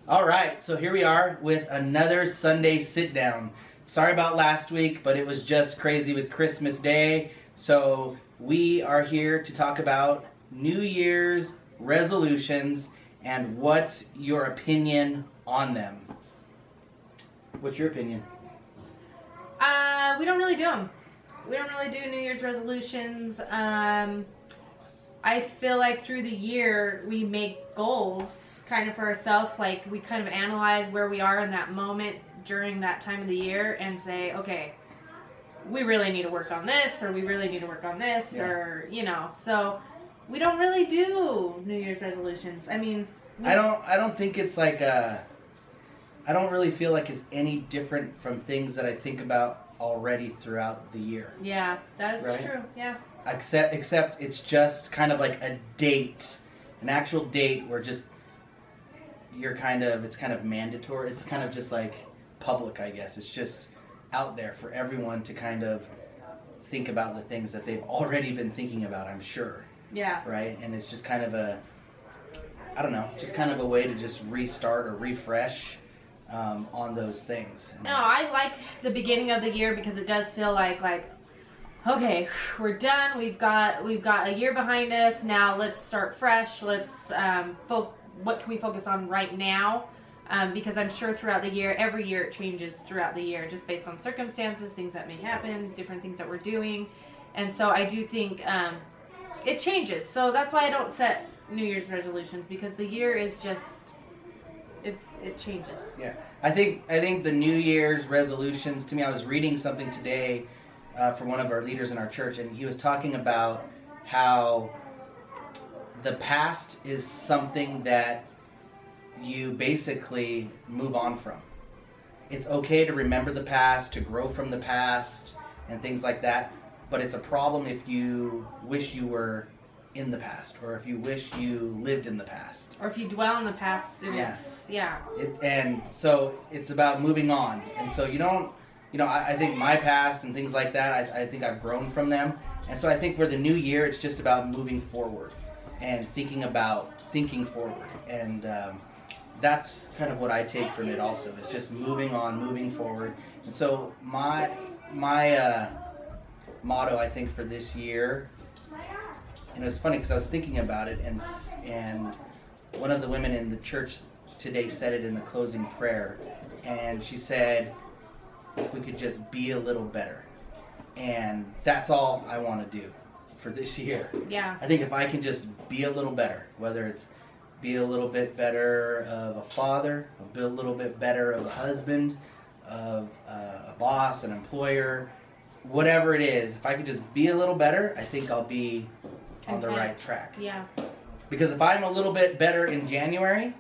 All right, so here we are with another Sunday Sit-Down. Sorry about last week, but it was just crazy with Christmas Day. So we are here to talk about New Year's resolutions and what's your opinion on them. What's your opinion? We don't really do them. We don't really do New Year's resolutions. I feel like through the year we make goals kind of for ourselves. Like we kind of analyze where we are in that moment during that time of the year and say, okay, we really need to work on this, or we really need to work on this, or, you know, so we don't really do New Year's resolutions. I mean, I don't think it's like I don't really feel like it's any different from things that I think about already throughout the year. Yeah, that's true. Yeah. Except it's just kind of like a date, an actual date where just it's kind of mandatory. It's kind of just like public, I guess. It's just out there for everyone to kind of think about the things that they've already been thinking about, I'm sure. Yeah. Right? And it's just kind of just kind of a way to just restart or refresh on those things. No, I like the beginning of the year because it does feel like okay, we're done. We've got a year behind us. Now let's start fresh. Let's what can we focus on right now? Because I'm sure throughout the year, every year it changes throughout the year, just based on circumstances, things that may happen, different things that we're doing, and so I do think it changes. So that's why I don't set New Year's resolutions, because the year is just it changes. Yeah, I think the New Year's resolutions, to me, I was reading something today from one of our leaders in our church, and he was talking about how the past is something that you basically move on from. It's okay to remember the past, to grow from the past, and things like that, but it's a problem if you wish you were in the past, or if you wish you lived in the past, or if you dwell in the past. And and so it's about moving on. And so I think my past and things like that, I think I've grown from them, and so I think for the new year it's just about moving forward and thinking forward, and that's kind of what I take from it also. It's just moving on, moving forward. And so my motto, I think, for this year, and it was funny because I was thinking about it, and one of the women in the church today said it in the closing prayer, and she said, if we could just be a little better. And that's all I want to do for this year. Yeah. I think if I can just be a little better, whether it's be a little bit better of a father, a little bit better of a husband, of a boss, an employer, whatever it is, if I could just be a little better, I think I'll be on the right track. Yeah. Because if I'm a little bit better in January,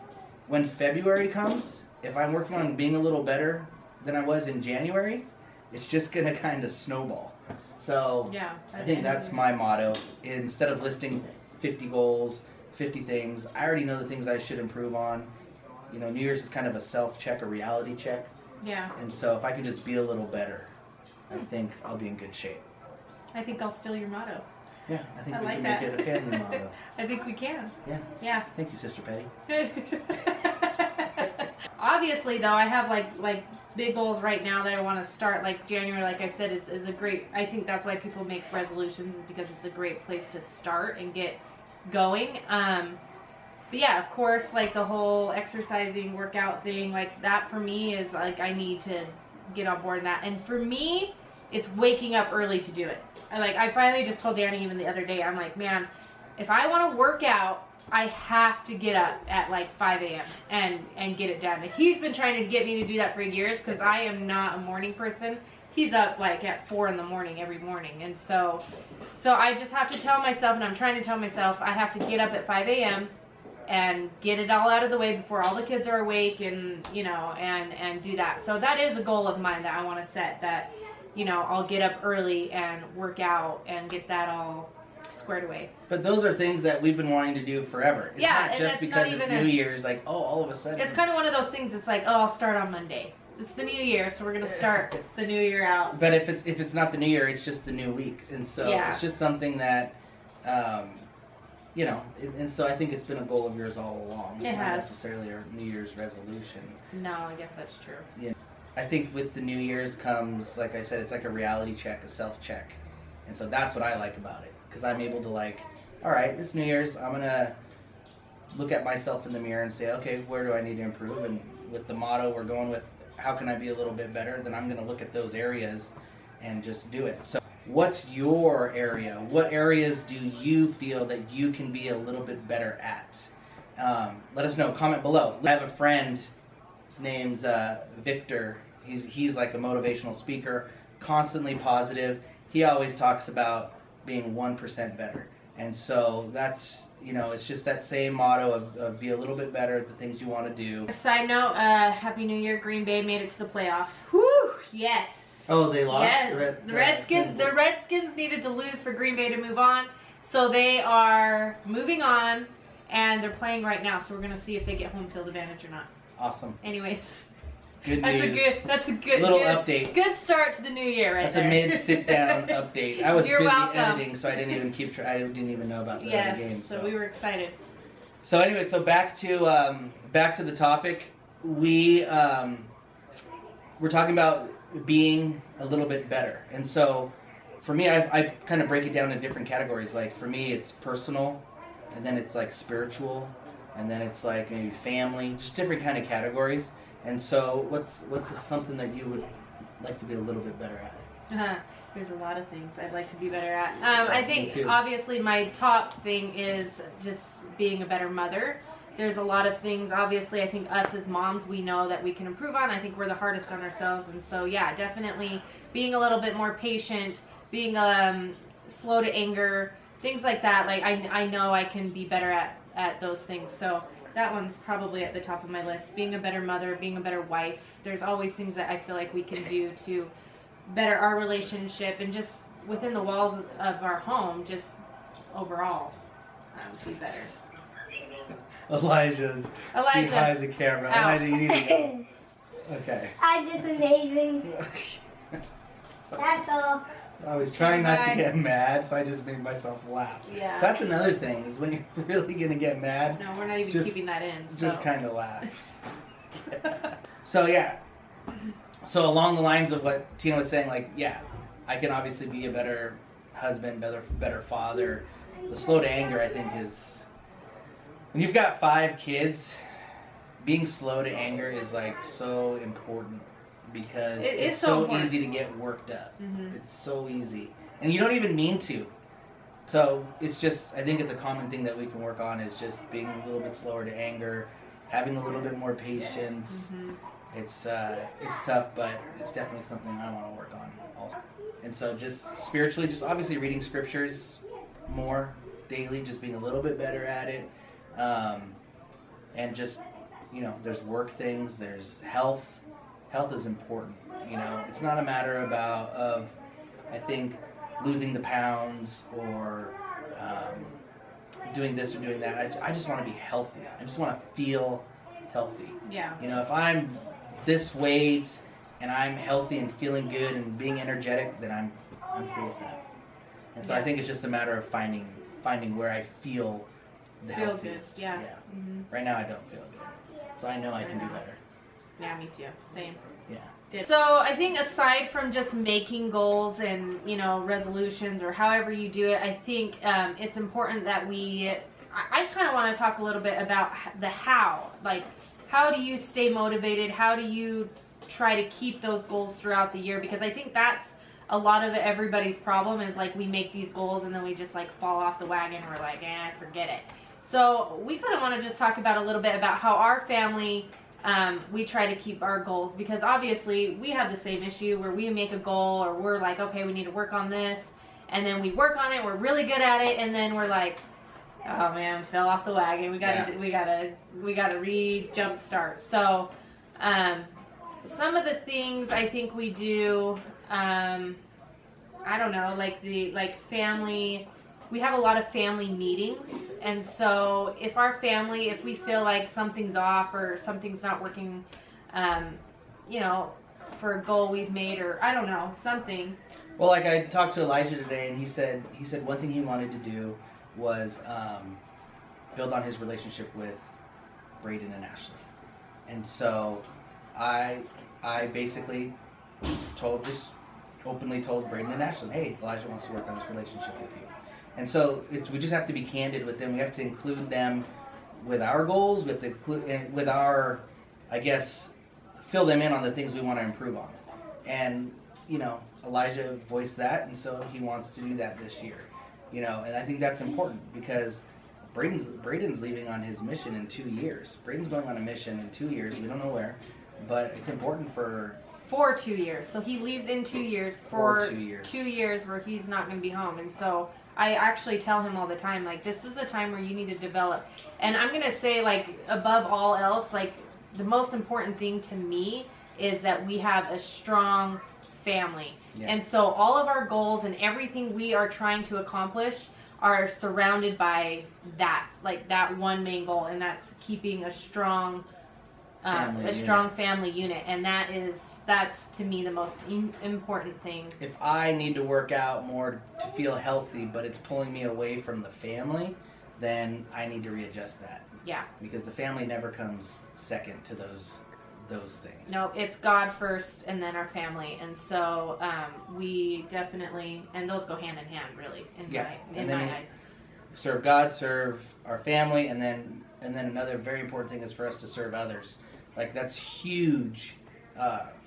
when February comes, if I'm working on being a little better than I was in January, it's just going to kind of snowball. So yeah, I think that's my motto. Instead of listing 50 goals, 50 things, I already know the things I should improve on. You know, New Year's is kind of a self-check, a reality check. Yeah. And so if I can just be a little better, I think I'll be in good shape. I think I'll steal your motto. Yeah, I think we like can that. make it a family motto. I think we can. Yeah. Yeah. Thank you, Sister Petty. Obviously, though, I have like big goals right now that I want to start. Like January, like I said, is a great. I think that's why people make resolutions, is because it's a great place to start and get going. But yeah, of course, like the whole exercising, workout thing, like that for me is like I need to get on board in that. And for me, it's waking up early to do it. I finally just told Danny even the other day, I'm like, man, if I want to work out, I have to get up at like 5 a.m. and get it done. He's been trying to get me to do that for years because I am not a morning person. He's up like at 4 in the morning every morning. And so I just have to tell myself, and I'm trying to tell myself, I have to get up at 5 a.m. and get it all out of the way before all the kids are awake, and, you know, and do that. So that is a goal of mine that I want to set, that, you know, I'll get up early and work out and get that all squared away. But those are things that we've been wanting to do forever. It's not just because it's New Year's, like, oh, all of a sudden. It's kind of one of those things, it's like, oh, I'll start on Monday. It's the new year, so we're going to start the new year out. But if it's not the new year, it's just the new week. And so it's just something that and so I think it's been a goal of yours all along. It's It not has. necessarily a New Year's resolution. No, I guess that's true. I think with the New Year's comes, like I said, it's like a reality check, a self-check. And so that's what I like about it. Because I'm able to all right, it's New Year's. I'm going to look at myself in the mirror and say, okay, where do I need to improve? And with the motto, we're going with, how can I be a little bit better? Then I'm going to look at those areas and just do it. So what's your area? What areas do you feel that you can be a little bit better at? Let us know. Comment below. I have a friend. His name's Victor. He's like a motivational speaker, constantly positive. He always talks about being 1% better. And so that's, it's just that same motto of be a little bit better at the things you want to do. Side note, Happy New Year. Green Bay made it to the playoffs. Whew, yes. Oh, they lost? Yes. The Redskins needed to lose for Green Bay to move on. So they are moving on, and they're playing right now. So we're going to see if they get home field advantage or not. Awesome. Anyways. Good news. That's a good little update. Good start to the new year, right That's there. a mid-sit-down update. I was You're busy welcome. editing, so I didn't even keep track. I didn't even know about the other game. So we were excited. So anyway, so back to the topic. We're talking about being a little bit better, and so for me, I kind of break it down in different categories. Like for me, it's personal, and then it's like spiritual, and then it's like maybe family, just different kind of categories. And so, what's something that you would like to be a little bit better at? There's a lot of things I'd like to be better at. I think too. obviously my top thing is just being a better mother. There's a lot of things, obviously, I think us as moms, we know that we can improve on. I think we're the hardest on ourselves. And so, yeah, definitely being a little bit more patient, being slow to anger, things like that. Like, I know I can be better at those things. So that one's probably at the top of my list. Being a better mother, being a better wife. There's always things that I feel like we can do to better our relationship and just within the walls of our home, just overall be better. Elijah's behind the camera. Ow. Elijah, you need to go. Okay. I did amazing. That's all. I was trying not to get mad, so I just made myself laugh. Yeah. So that's another thing, is when you're really going to get mad, No, we're not even keeping that in. So. just kind of laugh. So, yeah. So along the lines of what Tina was saying, like, yeah, I can obviously be a better husband, better father. The slow to anger, I think, is... When you've got 5 kids, being slow to anger is, like, so important. Because it's so easy to get worked up. Mm-hmm. It's so easy. And you don't even mean to. So it's just, I think it's a common thing that we can work on, is just being a little bit slower to anger, having a little bit more patience. Mm-hmm. It's tough, but it's definitely something I want to work on also. And so just spiritually, just obviously reading scriptures more daily, just being a little bit better at it. And just, there's work things, there's health. Health is important, It's not a matter of I think, losing the pounds or doing this or doing that. I just want to be healthy. I just want to feel healthy. Yeah. If I'm this weight and I'm healthy and feeling good and being energetic, then I'm cool with that. And so I think it's just a matter of finding where I feel the healthiest. Good. Yeah. Mm-hmm. Right now I don't feel good. So I know I can do better. Yeah, me too. Same. Yeah. So I think aside from just making goals and, resolutions or however you do it, I think it's important that I kind of want to talk a little bit about the how. Like, how do you stay motivated? How do you try to keep those goals throughout the year? Because I think that's a lot of everybody's problem, is like we make these goals and then we just like fall off the wagon. We're like, forget it. So we kind of want to just talk about a little bit about how our family... we try to keep our goals, because obviously we have the same issue where we make a goal, or we're like, okay, we need to work on this, and then we work on it, we're really good at it, and then we're like, oh man, fell off the wagon. We gotta re-jump start. So some of the things I think we do, I don't know, like family. We have a lot of family meetings, and so if we feel like something's off or something's not working, for a goal we've made, or I don't know, something. Well, like I talked to Elijah today, and he said one thing he wanted to do was build on his relationship with Braden and Ashley. And so I basically just openly told Braden and Ashley, hey, Elijah wants to work on his relationship with you. And so we just have to be candid with them. We have to include them with our goals, with our, I guess, fill them in on the things we want to improve on. And, you know, Elijah voiced that, and so he wants to do that this year. You know, and I think that's important because Braden's leaving on his mission in 2 years. Braden's going on a mission in 2 years. We don't know where, but it's important for 2 years. So he leaves in 2 years for 2 years. 2 years where he's not going to be home. And so I actually tell him all the time, like, this is the time where you need to develop. And I'm going to say, like, above all else, like, the most important thing to me is that we have a strong family. Yeah. And so all of our goals and everything we are trying to accomplish are surrounded by that, like that one main goal, and that's keeping a strong family unit. And that's to me the most important thing. If I need to work out more to feel healthy, but it's pulling me away from the family, then I need to readjust that. Yeah. Because the family never comes second to those things. No, it's God first and then our family. And so we definitely, and those go hand in hand, really, in my eyes. Serve God, serve our family, and then another very important thing is for us to serve others. Like, that's huge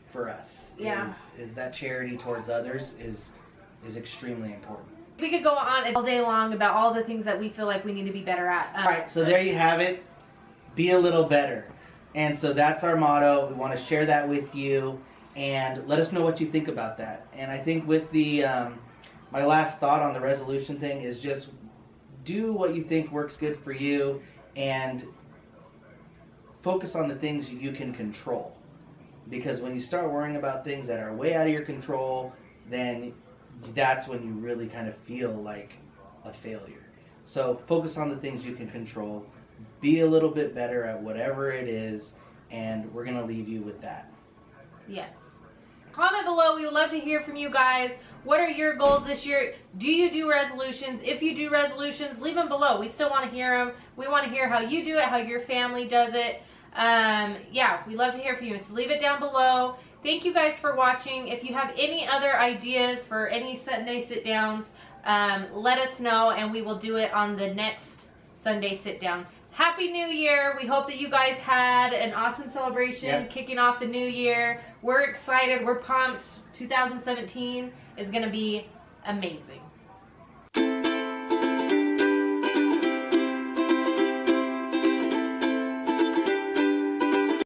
for us. Yeah. Is that charity towards others is extremely important. We could go on all day long about all the things that we feel like we need to be better at. All right, so there you have it. Be a little better. And so that's our motto. We want to share that with you, and let us know what you think about that. And I think with the my last thought on the resolution thing is just do what you think works good for you, and focus on the things you can control. Because when you start worrying about things that are way out of your control, then that's when you really kind of feel like a failure. So focus on the things you can control. Be a little bit better at whatever it is, and we're going to leave you with that. Yes. Comment below. We would love to hear from you guys. What are your goals this year? Do you do resolutions? If you do resolutions, leave them below. We still want to hear them. We want to hear how you do it, how your family does it. Yeah, we love to hear from you. So leave it down below. Thank you guys for watching. If you have any other ideas for any Sunday sit-downs, let us know, and we will do it on the next Sunday sit-downs. Happy New Year. We hope that you guys had an awesome celebration kicking off the new year. We're excited. We're pumped. 2017 is going to be amazing.